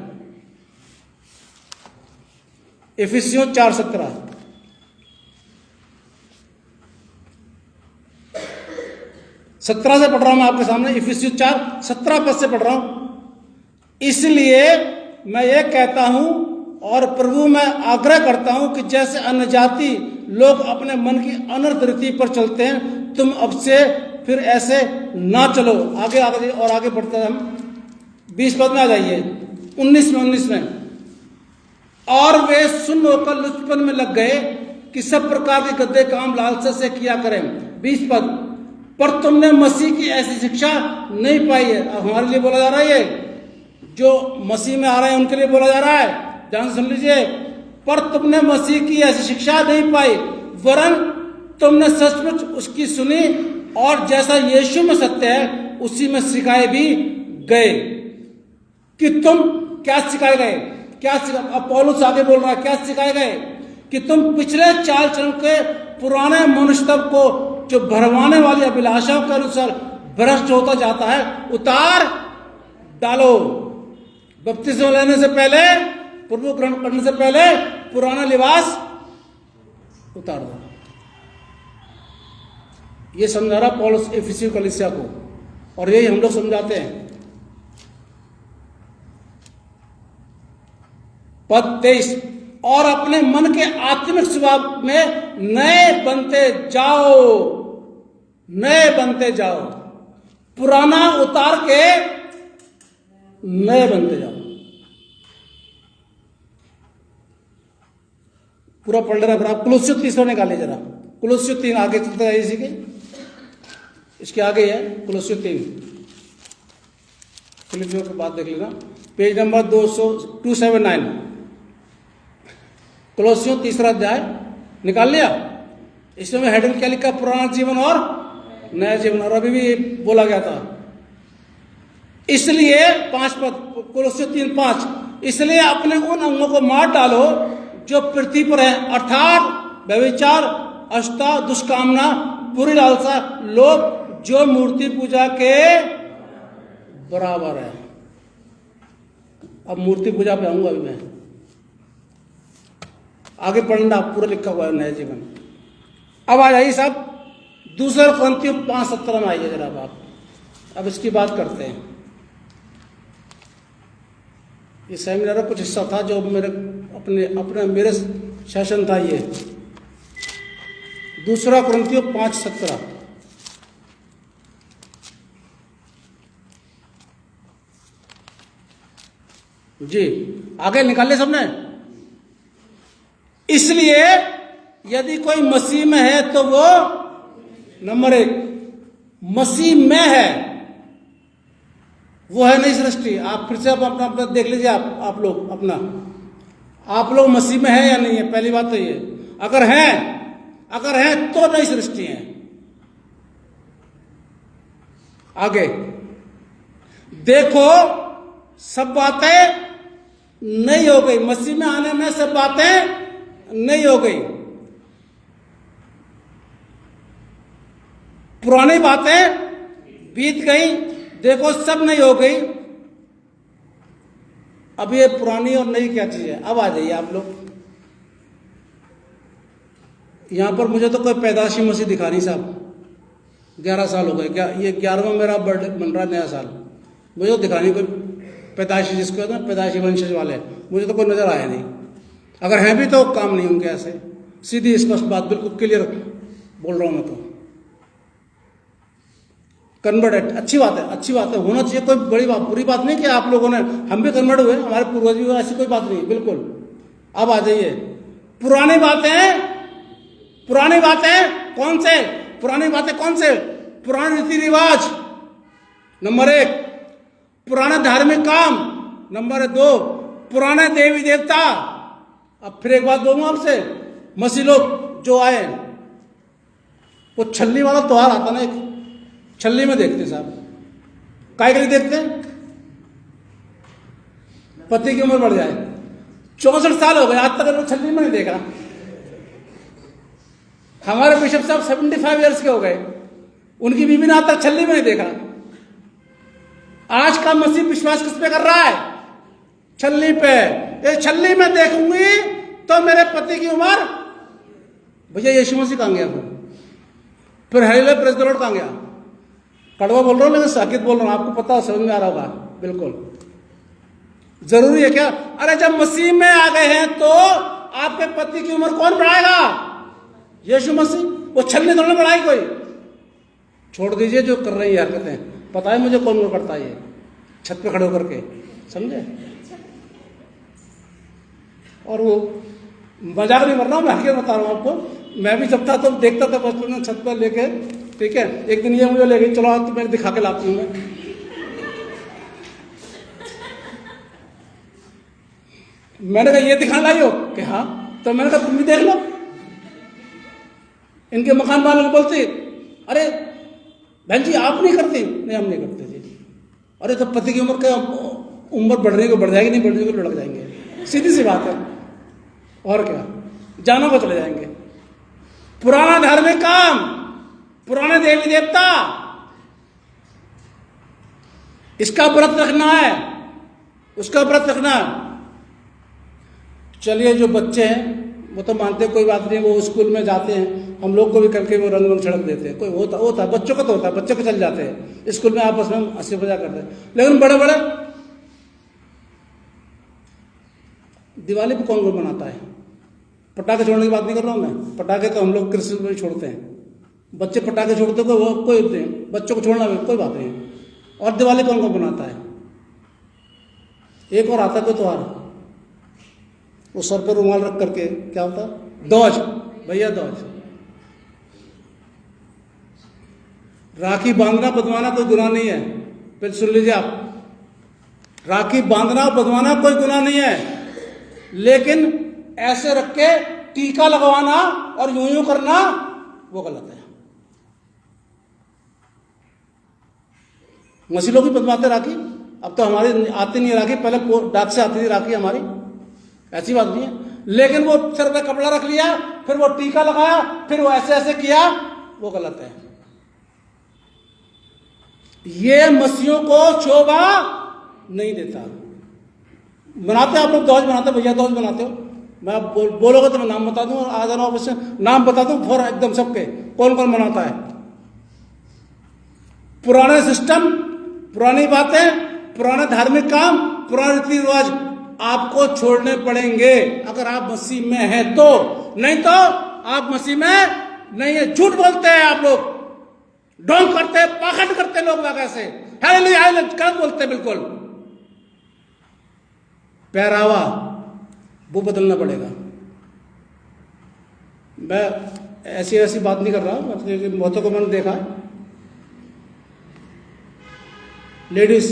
इफिसियों 4:17। 17 से पढ़ रहा हूं मैं आपके सामने, इफिसियों 4:17 पद से पढ़ रहा हूं। इसलिए मैं ये कहता हूं और प्रभु में आग्रह करता हूं कि जैसे अन्य जाति लोग अपने मन की अनर्थ रीति पर चलते हैं, तुम अब से फिर ऐसे ना चलो। आगे और आगे बढ़ते हैं हम, 20 पद में आ जाइए, 19 में। और वे सुन्न होकर लुचपन में लग गए कि सब प्रकार के गंदे काम लालसा से किया करें। 20 पद, पर तुमने मसीह की ऐसी शिक्षा नहीं पाई है। अब हमारे लिए बोला जा रहा है, ये जो मसीह में आ रहे हैं उनके लिए बोला जा रहा है, ध्यान से सुन लीजिए। पर तुमने मसीह की ऐसी शिक्षा नहीं पाई, वरन तुमने सचमुच उसकी सुनी और जैसा यीशु में सत्य है उसी में सिखाए भी गए। कि तुम क्या सिखाए गए? क्या अब पौलुस आगे बोल रहा है, क्या सिखाए गए? कि तुम पिछले चाल चलन के पुराने मनुष्य को जो भरमाने वाली अभिलाषाओं के अनुसार भ्रष्ट होता जाता है उतार डालो। बपतिस्मा लेने से पहले, प्रभु ग्रहण करने से पहले पुराना लिबास उतार दो। ये समझा रहा पौलुस इफिसियों कलीसिया को, और यही हम लोग समझाते हैं। पद 23, और अपने मन के आत्मिक स्वभाव में नए बनते जाओ, पुराना उतार के नए बनते जाओ। पूरा पढ़ लेना फिर आप। कुलुस्सियों 3 निकालिए जरा, कुलुस्सियों 3 आगे चलते जाइए, इसी के इसके आगे है कुलुस्सियों 3, फिलिपियों के बाद देख लेना, पेज नंबर 279। कुलुस्सियों 3 अध्याय निकाल लिया। इसमें हेडिंग क्या लिखा? पुराना जीवन और नया जीवन। और अभी भी बोला गया था, इसलिए 5 पद, कुलुस्सियों 3:5, इसलिए अपने उन अंगों को मार डालो जो पृथ्वी पर है, अर्थात व्यभिचार, अष्टा, दुष्कामना, बुरी लालसा, लोभ, जो मूर्ति पूजा के बराबर है। अब मूर्ति पूजा पे आऊंगा अभी मैं, आगे पढ़ना पूरा लिखा हुआ है नया जीवन। अब आ जाइए साहब 2 कोरिन्थियों 5:17 में आइए जरा आप। अब इसकी बात करते हैं। ये सेमिनार का कुछ हिस्सा था जो मेरे सेशन था। ये 2 कोरिन्थियों 5:17, जी, आगे निकाले सबने। इसलिए यदि कोई मसीह में है तो वो नंबर 1 मसीह में है, वो है नई सृष्टि। आप फिर से अपना अपना देख लीजिए, आप लोग अपना, आप लोग मसीह में है या नहीं है? पहली बात तो ये, अगर हैं तो नई सृष्टि है। आगे देखो, सब बातें नई हो गई, मसीह में आने में सब बातें नई हो गई, पुरानी बातें बीत गई, देखो सब नई हो गई। अब ये पुरानी और नई क्या चीज है? अब आ जाइए आप लोग यहां पर। मुझे तो कोई पैदाशी मसीह दिखा नहीं साहब, 11 साल हो गए, क्या ये 11वां मेरा बर्थडे बन रहा है, नया साल। मुझे तो दिखा नहीं कोई पैदाशी, जिसको कहते हैं पैदाशी वंशज वाले, मुझे तो कोई नजर आया नहीं। अगर हैं भी तो काम नहीं उनके ऐसे, सीधी स्पष्ट बात, बिल्कुल क्लियर बोल रहा हूं मैं तो। कन्वर्टेड अच्छी बात है, अच्छी बात है, होना चाहिए, कोई बड़ी बात बुरी बात नहीं कि आप लोगों ने, हम भी कन्वर्ट हुए, हमारे पूर्वज भी हुए, ऐसी कोई बात नहीं, बिल्कुल। अब आ जाइए, पुरानी बातें कौन से? पुरानी बातें कौन से? पुराने रीति रिवाज नंबर 1, पुराने धार्मिक काम नंबर 2, पुराने देवी देवता। अब फिर एक बात बोलूं आपसे, मसीह लोग जो आए, वो छल्ली वाला त्योहार आता ना, एक छल्ली में देखते साहब। काय के लिए देखते हैं? पति की उम्र बढ़ जाए। 64 साल हो गए, आज तक वो छल्ली में नहीं देख रहा। हमारे बिशप साहब 75 ईयर्स के हो गए, उनकी बीवी ने आज तक छल्ली में नहीं देखा। आज का मसीह विश्वास किस पे कर रहा है? छल्ली पे। ये छल्ली में देखूंगी तो मेरे पति की उम्र, भैया यीशु मसीह कहां गया? फिर हाईवे प्रेस द लॉर्ड कहां गया? कड़वा बोल रहा हूं लेकिन साकित बोल रहा हूं, आपको पता समझ में आ रहा होगा, बिल्कुल। जरूरी है क्या? अरे जब मसीह में आ गए हैं तो आपके पति की उम्र कौन बढ़ाएगा? यीशु मसीह। वो छल्ली थोड़ी बढ़ाई कोई। छोड़ दीजिए जो कर रही है हरकतें, पता है मुझे कौन करता है ये, छत पे खड़े होकर के, समझे? और वो मजाक नहीं कर रहा हूं, मैं हकीकत बता रहा हूं आपको। मैं भी जब था तो देखता था बचपन में छत पर लेके, ठीक है। एक दिन ये मुझे ले गई, चलो तो मैं दिखा के लाती हूँ। मैंने कहा ये दिखाने लाई हो कि हाँ, तो मैंने कहा तुम भी देख लो। इनके मकान वाले बोलते, अरे बहन जी आप नहीं करती? नहीं हम नहीं करते जी। अरे तो पति की उम्र क्या, उम्र बढ़ने को बढ़ जाएगी, नहीं बढ़ने को लड़क जाएंगे, सीधी सी बात है। और क्या, जानों को चले जाएंगे। पुराना धार्मिक काम, पुराने देवी देवता, इसका व्रत रखना है, उसका व्रत रखना है। चलिए जो बच्चे हैं वो तो मानते कोई बात नहीं, वो स्कूल में जाते हैं, हम लोग को भी करके वो रंग छिड़क देते हैं, कोई होता बच्चों का तो होता है, बच्चे को चल जाते हैं स्कूल में आपस में हंसी मजाक करते हैं। लेकिन बड़े बड़े दिवाली पे कौन कौन मनाता है? पटाखे छोड़ने की बात नहीं कर रहा हूं मैं, पटाखे तो हम लोग क्रिसमस में छोड़ते हैं, बच्चे पटाखे छोड़ते कोई बच्चों को छोड़ना कोई बात नहीं। और दिवाली कौन कौन मनाता है? एक और आता है कोई त्योहार, वो सर पे रुमाल रख करके, क्या होता है? ध्वज, भैया ध्वज। राखी बांधना बंधवाना कोई गुनाह नहीं है, फिर सुन लीजिए आप, राखी बांधना बंधवाना कोई गुनाह नहीं है, लेकिन ऐसे रख के टीका लगवाना और यूं यूं करना वो गलत है। मसीह लोग भी बंधवाते राखी, अब तो हमारी आती नहीं राखी, पहले डाक से आती थी राखी हमारी, ऐसी बात नहीं है। लेकिन वो सर पे कपड़ा रख लिया, फिर वो टीका लगाया, फिर वो ऐसे ऐसे किया, वो गलत है। ये मसीहों को शोभा नहीं देता। बनाते आप लोग ध्वज बनाते, भैया ध्वज बनाते हो, मैं बोलोगे तो मैं नाम बता दूं, आ जाना अवश्य, नाम बता दूं फौरन एकदम सबके, कौन कौन बनाता है। पुराने सिस्टम, पुरानी बातें, पुराने धार्मिक काम, पुराने रीति रिवाज आपको छोड़ने पड़ेंगे अगर आप मसीह में हैं तो, नहीं तो आप मसीह में नहीं है। झूठ बोलते हैं आप लोग, ढोंग करते हैं, पाखंड करते हैं लोग, ऐसे हालेलुया हालेलुया गलत बोलते हैं बिल्कुल। पहरावा वो बदलना पड़ेगा। मैं ऐसी बात नहीं कर रहा, मतलब बहुतों को मैंने देखा लेडीज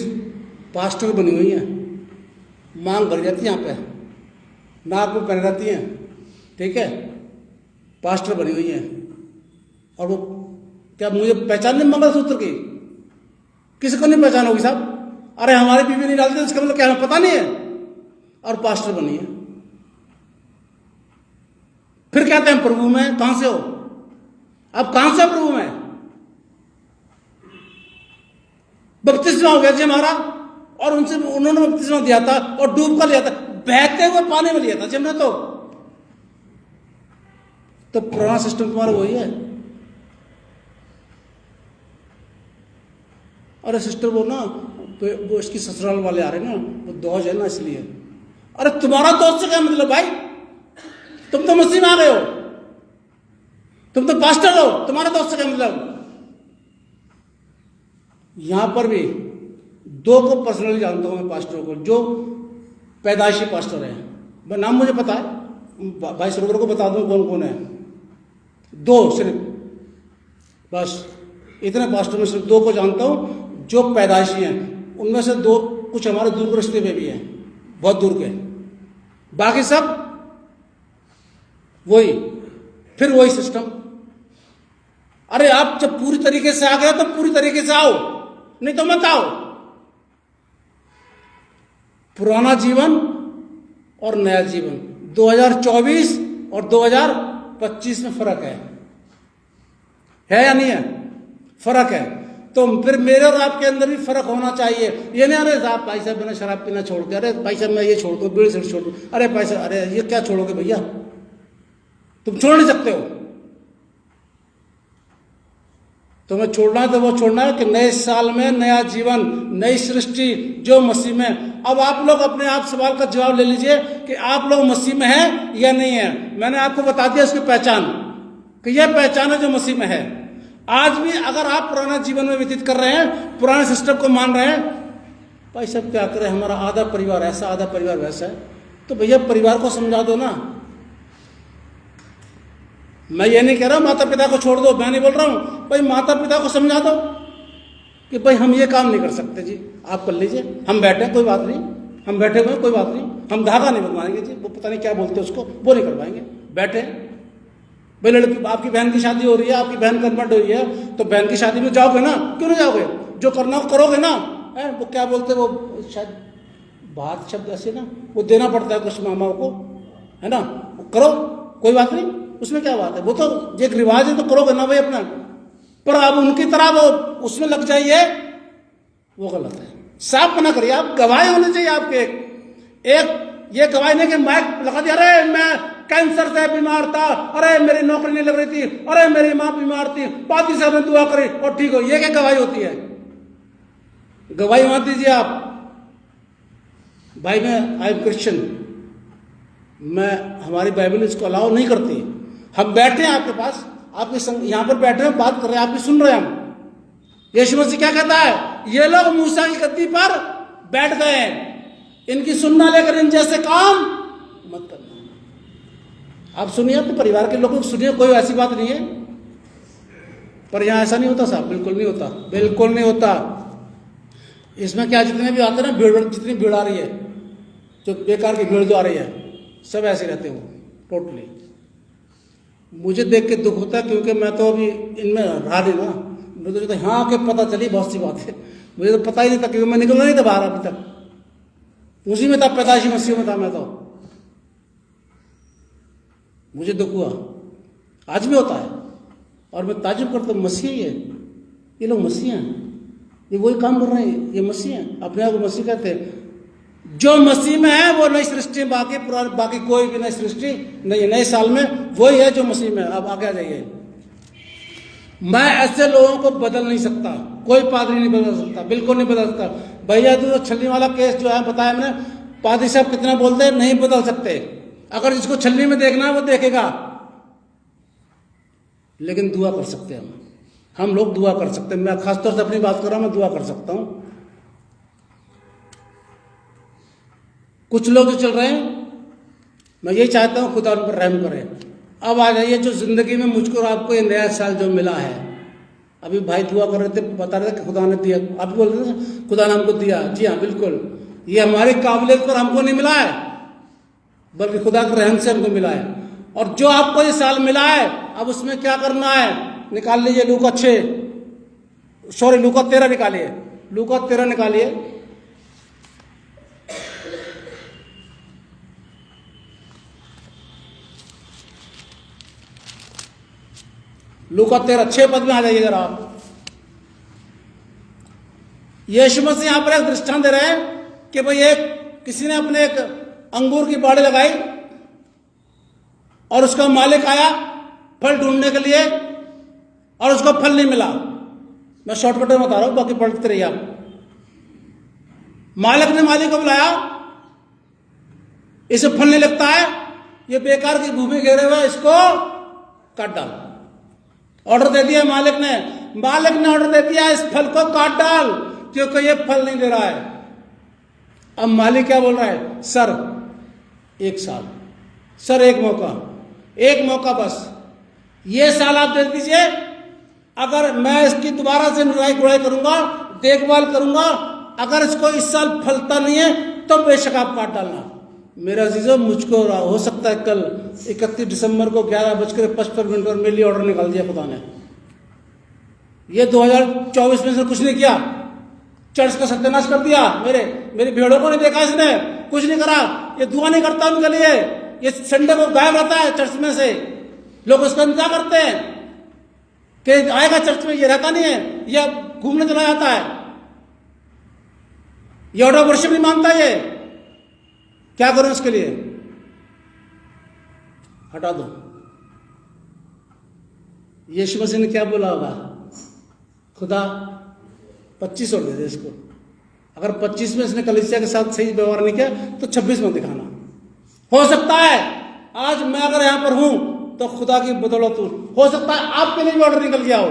पास्टर बनी हुई हैं, मांग भर जाती है यहाँ पे, नाक में पहन रहती हैं, ठीक है, पास्टर बनी हुई हैं, और वो क्या मुझे पहचान नहीं मंगलसूत्र की? किसी को नहीं पहचान होगी साहब? अरे हमारी बीवी नहीं डालती, इसका मतलब क्या हमें पता नहीं है? और पास्टर बनी है, फिर कहते हैं प्रभु में। कहां से हो अब? कहां से प्रभु में? बपतिस्मा हो गया जी हमारा, और उनसे उन्होंने बपतिस्मा दिया था और डूब कर लिया था, बहते हुए पानी में लिया था जी हमने। तो पुराना सिस्टम तुम्हारा वही है। अरे सिस्टर वो ना, वो इसकी ससुराल वाले आ रहे ना, वो दोज है ना इसलिए। अरे तुम्हारा दोस्त से क्या मतलब भाई? तुम तो मसीह में आ गए हो, तुम तो पास्टर हो, तुम्हारा दोस्त से क्या मतलब? यहां पर भी दो को पर्सनली जानता हूं मैं, पास्टरों को, जो पैदाइशी पास्टर है। नाम मुझे पता है, भाई सुरगर को बता दूं कौन कौन है। दो सिर्फ, बस इतने पास्टर में सिर्फ दो को जानता हूं जो पैदाइशी हैं। उनमें से दो कुछ हमारे दूर के रिश्ते में भी हैं, बहुत दूर के, बाकी सब वही, फिर वही सिस्टम। अरे आप जब पूरी तरीके से आ गए तो पूरी तरीके से आओ, नहीं तो मत आओ। पुराना जीवन और नया जीवन, 2024 और 2025 में फर्क है या नहीं है? फर्क है। तो फिर मेरे और आपके अंदर भी फर्क होना चाहिए। ये नहीं अरे साहब भाई साहब मैंने शराब पीना छोड़ दिया, अरे भाई साहब मैं ये छोड़ दूं, बीड़ी सिगरेट छोड़ दूं, अरे भाई साहब अरे ये क्या छोड़ोगे भैया? तुम छोड़ नहीं सकते हो। तुम्हें छोड़ना है तो वो छोड़ना है कि नए साल में नया जीवन, नई सृष्टि जो मसीह में। अब आप लोग अपने आप सवाल का जवाब ले लीजिए कि आप लोग मसीह में हैं या नहीं है। मैंने आपको बता दिया उसकी पहचान, कि यह पहचान है जो मसीह में है। आज भी अगर आप पुराना जीवन में व्यतीत कर रहे हैं, पुराने सिस्टम को मान रहे हैं, भाई सब क्या करें, हमारा आधा परिवार ऐसा आधा परिवार वैसा है, तो भैया परिवार को समझा दो ना। मैं ये नहीं कह रहा हूं माता पिता को छोड़ दो, मैं नहीं बोल रहा हूं, भाई माता पिता को समझा दो कि भाई हम ये काम नहीं कर सकते जी, आप कर लीजिए, हम बैठे कोई बात नहीं, हम बैठे हुए कोई बात नहीं, हम धागा नहीं बनवाएंगे जी, वो पता नहीं क्या बोलते उसको, वो नहीं करवाएंगे, बैठे। भाई लड़की, आपकी बहन की शादी हो रही है, आपकी बहन कन्वर्ट हुई है, तो बहन की शादी में जाओगे ना, क्यों नहीं जाओगे? जो करना हो करोगे ना। है वो क्या बोलते, वो शायद बात शब्द ऐसे ना, वो देना पड़ता है कुछ मामाओं को, है ना, वो करो, कोई बात नहीं, उसमें क्या बात है, वो तो एक रिवाज है, तो करोगे ना भाई अपना। पर अब उनकी तरह वो उसमें लग जाइए, वो गलत है। साफ मना करिए, आप गवाही होने चाहिए आपके। एक ये गवाही नहीं कि माइक लगा दिया, अरे मैं कैंसर से बीमार था, अरे मेरी नौकरी नहीं लग रही थी, अरे मेरी मां बीमार थी, पादी साहब ने दुआ करी और ठीक हो, ये क्या गवाही होती है? गवाही मत दीजिए आप। भाई मैं आई एम क्रिश्चियन, मैं हमारी बाइबल इसको अलाउ नहीं करती। हम बैठे हैं आपके पास, आपके संग यहां पर बैठे हैं, बात कर रहे हैं, आप भी सुन रहे हैं। हम यीशु मसीह क्या कहता है? ये लोग मूसा की गद्दी पर बैठ गए हैं, इनकी सुनना लेकर इन जैसे काम मत करना। आप सुनिए, अपने परिवार के लोगों को सुनिए, कोई ऐसी बात नहीं है। पर यहां ऐसा नहीं होता साहब, बिल्कुल नहीं होता, बिल्कुल नहीं होता। इसमें क्या, जितने भी आते हैं ना भीड़, जितनी भीड़ आ रही है, जो बेकार की भीड़ जो आ रही है, सब ऐसे रहते हो टोटली। मुझे देख के दुख होता है, क्योंकि मैं तो अभी इनमें रहा नहीं ना। मुझे तो हाँ के पता चली बहुत सी बात है, मुझे तो पता ही नहीं था, क्योंकि मैं निकला नहीं था बाहर अभी तक, उसी में था, पैदाइशी मसीह में था मैं तो। मुझे दुख हुआ, आज भी होता है, और मैं ताजुब करता हूं, मसीह ही है ये लोग, मसीह हैं, ये वही काम कर रहे हैं, ये मसीह हैं, अपने आप को मसीह कहते हैं। जो मसीह में है वो नई सृष्टि, बाकी कोई भी नई सृष्टि नहीं है। नए साल में वही है जो मसीह में। अब आगे आ जाइए। मैं ऐसे लोगों को बदल नहीं सकता, कोई पादरी नहीं बदल सकता, बिल्कुल नहीं बदल सकता। भैया तो छलनी वाला केस जो है बताया मैंने, पादरी साहब कितना बोलते हैं, नहीं बदल सकते। अगर जिसको छलनी में देखना है वो देखेगा, लेकिन दुआ कर सकते हैं हम लोग दुआ कर सकते हैं। मैं खासतौर से अपनी बात कर रहा हूं, मैं दुआ कर सकता हूं। कुछ लोग जो चल रहे हैं, मैं यही चाहता हूँ खुदा उन पर रहम करे। अब आ जाइए जो जिंदगी में मुझको और आपको ये नया साल जो मिला है, अभी भाई दुआ कर रहे थे, बता रहे थे कि खुदा ने दिया, आप बोल रहे थे खुदा ने हमको दिया। जी हाँ बिल्कुल, ये हमारी काबिलियत पर हमको नहीं मिला है, बल्कि खुदा के रहम से हमको मिला है। और जो आपको ये साल मिला है, अब उसमें क्या करना है, निकाल लीजिए लूका 13 निकालिए, लूका 13 निकालिए। लूका 13 6 पद में आ जाइए जरा आप। यीशु मसीह यहां पर एक दृष्टांत दे रहे हैं कि भाई किसी ने अपने एक अंगूर की बाड़ी लगाई और उसका मालिक आया फल ढूंढने के लिए और उसको फल नहीं मिला। मैं शॉर्टकट में बता रहा हूं, बाकी पढ़ते रहिए आप। मालिक को बुलाया, इसे फल नहीं लगता है, ये बेकार की भूमि घेरे हुए, इसको काट डाल। ऑर्डर दे दिया मालिक ने ऑर्डर दे दिया, इस फल को काट डाल क्योंकि ये फल नहीं दे रहा है। अब मालिक क्या बोल रहा है, सर 1 साल, सर एक मौका बस, ये साल आप दे दीजिए, अगर मैं इसकी दोबारा से निराई गुड़ाई करूंगा, देखभाल करूंगा, अगर इसको इस साल फलता नहीं है तो बेशक आप काट डालना। मेरा अजीजों, मुझको हो सकता है कल 31 दिसंबर को 11:55 पर मेरे लिए ऑर्डर निकाल दिया खुदा ने। ये 2024 में से कुछ नहीं किया, चर्च का सत्यानाश कर दिया, मेरी भेड़ों को नहीं देखा इसने, कुछ नहीं करा, ये दुआ नहीं करता उनके लिए, ये संडे को गायब रहता है चर्च में से, लोग उसका इंतजार करते हैं कि आएगा चर्च में, ये रहता नहीं है, ये घूमने चला जाता है, ये ऑर्डर वर्शिप नहीं मानता। ये क्या करूं इसके लिए, हटा दो। यीशु मसीह ने क्या बोला होगा, खुदा 25 और दे दे इसको। अगर 25 में इसने कलीसिया के साथ सही व्यवहार नहीं किया तो 26 में दिखाना। हो सकता है आज मैं अगर यहां पर हूं तो खुदा की बदौलत हो सकता है आपके लिए भी ऑर्डर निकल गया हो।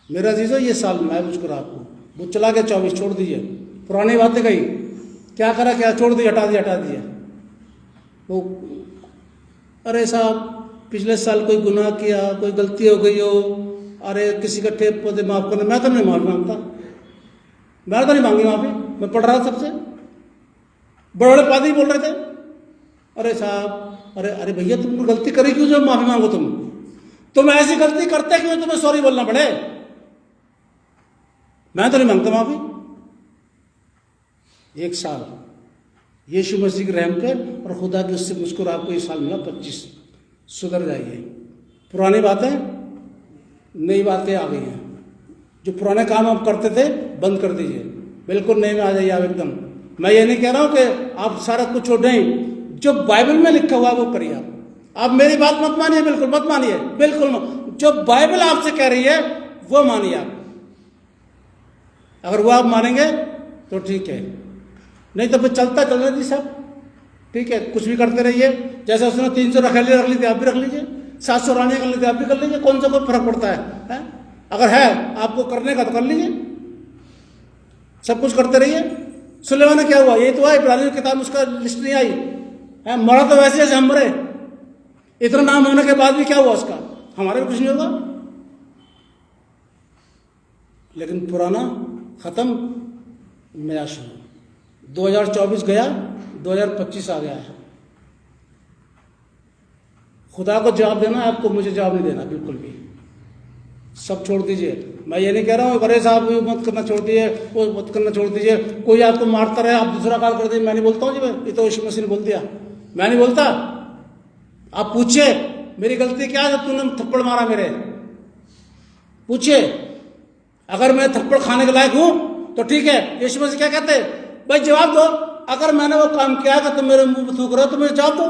मेरा अजीजों, ये साल मैं मुझको आपको, वो चला गया 24, छोड़ दीजिए, पुरानी बातें गई, क्या करा, क्या छोड़ दी, हटा दिया। वो अरे साहब पिछले साल कोई गुनाह किया, कोई गलती हो गई हो, अरे किसी का ठेप पौधे माफ करना, मैं तो नहीं माफी मांगता, मैंने तो नहीं मांगी माफी, मैं पढ़ रहा था सबसे, बड़े बड़े पादरी बोल रहे थे, अरे साहब अरे भैया तुमने गलती करी क्यों जो माफी मांगो, तुम ऐसी गलती करते क्यों तुम्हें सॉरी बोलना पड़े, मैं तो नहीं मांगता माफी। 1 साल यीशु मसीह के रहम पे और खुदा के उससे मुझको आपको ये साल मिला 25, सुधर जाइए। पुरानी बातें नई बातें आ गई हैं, जो पुराने काम आप करते थे बंद कर दीजिए, बिल्कुल नए में आ जाइए आप एकदम। मैं ये नहीं कह रहा हूं कि आप सारा कुछ छोड़ दें, जो बाइबल में लिखा हुआ है वो करिए आप मेरी बात मत मानिए, बिल्कुल मत मानिए, बिल्कुल मत। जो बाइबल आपसे कह रही है वो मानिए आप, अगर वो आप मानेंगे तो ठीक है, नहीं तो फिर चलता चल रही सब ठीक है, कुछ भी करते रहिए। जैसे उसने 300 रख ली थी आप भी रख लीजिए, 700 रानियां कर ली थी आप भी कर लीजिए, कौन सा कोई फर्क पड़ता है? अगर है आपको करने का तो कर लीजिए, सब कुछ करते रहिए। सुलेमान क्या हुआ, यही तो है, इब्राहिम की किताब उसका लिस्ट नहीं आई है, मरा तो वैसे जैसे हम मरे, इतना नाम होने के बाद भी क्या हुआ उसका, हमारे भी कुछ नहीं होगा। लेकिन पुराना खत्म, नया शुरू। 2024 गया, 2025 आ गया है। खुदा को जवाब देना है आपको, मुझे जवाब नहीं देना बिल्कुल भी, सब छोड़ दीजिए। मैं ये नहीं कह रहा हूँ अरे साहब ये मत करना छोड़ दीजिए, वो मत करना छोड़ दीजिए, कोई आपको मारता रहे आप दूसरा काम कर दीजिए, मैं नहीं बोलता हूँ जी, ये तो यीशु मसीह ने बोल दिया, मैं नहीं बोलता। आप पूछिए मेरी गलती क्या है, तूने थप्पड़ मारा मेरे, पूछिए। अगर मैं थप्पड़ खाने के लायक हूं तो ठीक है। यीशु मसीह क्या कहते हैं, भाई जवाब दो, अगर मैंने वो काम किया कि तुम मेरे मुंह पर थूक रहे हो तो मुझे जवाब दो।